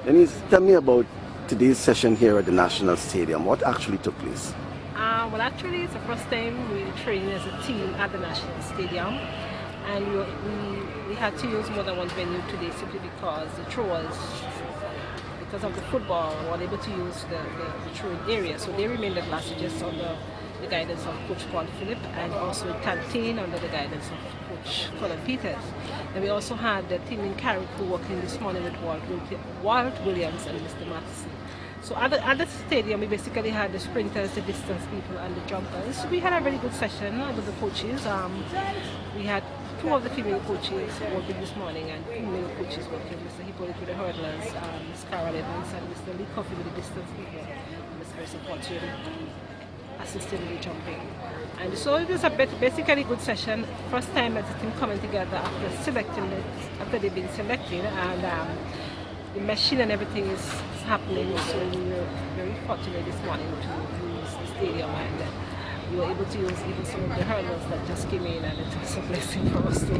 Denise, tell me about today's session here at the National Stadium. What actually took place? Well, actually, it's the first time we trained as a team at the National Stadium, and we had to use more than one venue today simply because the throwers, because of the football, were able to use the throwing area. So they remained at LaSagesse under the guidance of Coach Paul Phillip, and also at Tanteen under the guidance of Coach Colin Peters. And we also had the team in Carriacou working this morning with Walt Williams and Mr. Matheson. So at the stadium, we basically had the sprinters, the distance people, and the jumpers. We had a very good session with the coaches. We had two of the female coaches working this morning and two male coaches working, Mr. Hippolyte with the hurdlers, Ms. Carol Evans, and Mr. Lee Coffey with the distance people, and Ms. Carissa Fortune assisting with the jumping. And so it was a basically good session. First time as a team coming together after they've been selected, and the machine and everything is happening. So we were very fortunate this morning to use the stadium, and we were able to use even some of the hurdles that just came in, and it was a blessing for us to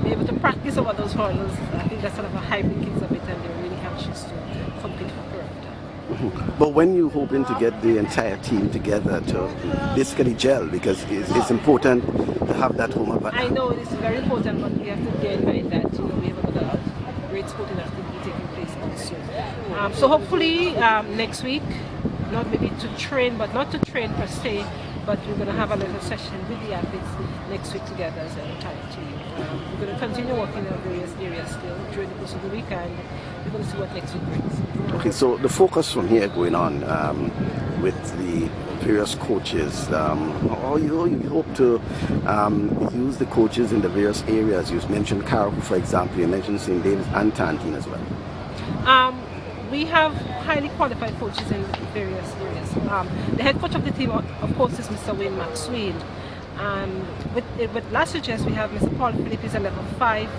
be able to practice over those hurdles. I think that's sort of a hybrid kids of it, and they're really anxious to compete for Carifta. But when you hoping to get the entire team together to basically gel, because it's important to have that home advantage. I know it is very important, but we have to bear in mind that we have another great sporting activity taking place also. So hopefully next week, not maybe to train, but not to train per se, but we're going to have a little session with the athletes next week together as an entire team. We're going to continue working in various areas still during the course of the week, and we're going to see what next week brings. Okay, so the focus from here going on with the various coaches, or you hope to use the coaches in the various areas. You mentioned Carriacou, for example, you mentioned St. David's and Tanteen as well. We have highly qualified coaches in various areas. The head coach of the team, of course, is Mr. Wayne Maxwell. With LaSagesse, we have Mr. Paul Phillip, he's a level 5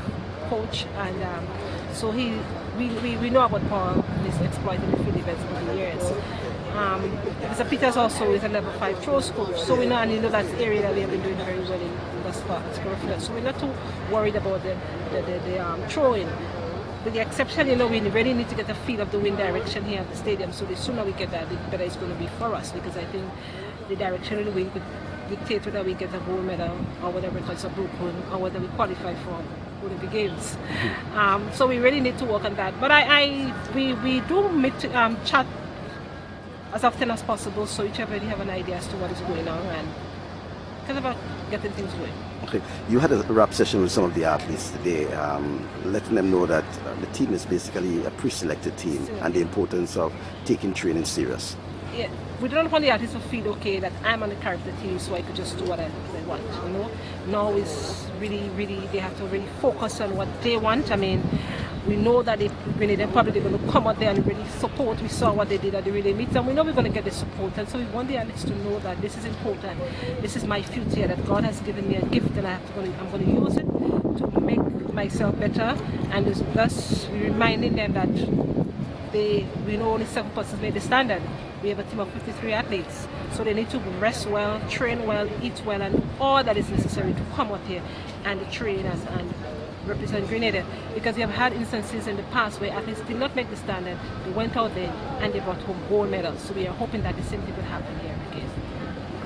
coach, and so we know about Paul, he's exploiting the field events over the years. Mr. Peters also is a level 5 throws coach, so we know, and you know that's the area that we have been doing very well in thus far. So we're not too worried about the throwing. With the exception, we really need to get a feel of the wind direction here at the stadium. So the sooner we get that, the better it's going to be for us, because I think the direction of the wind could dictate whether we get a gold medal or whether it's a broken or whether we qualify for Olympic Games. So we really need to work on that. But we do meet chat as often as possible, so each already have an idea as to what is going on and kind of getting things going. Okay, you had a wrap session with some of the athletes today, letting them know that the team is basically a pre-selected team and the importance of taking training serious. Yeah, we don't want the athletes to feel okay that I'm on the Carifta team, so I could just do what I want. Now it's really, they have to really focus on what they want. I mean, we know that they're probably going to come out there and really support. We saw what they did at the relay meet, and we know we're going to get the support. And so we want the athletes to know that this is important. This is my future, that God has given me a gift, and I'm going to use it to make myself better. And thus reminding them that we know only 7 persons made the standard. We have a team of 53 athletes, so they need to rest well, train well, eat well, and all that is necessary to come out here and train us and represent Grenada, because we have had instances in the past where athletes did not make the standard. They went out there and they brought home gold medals, so we are hoping that the same thing will happen here.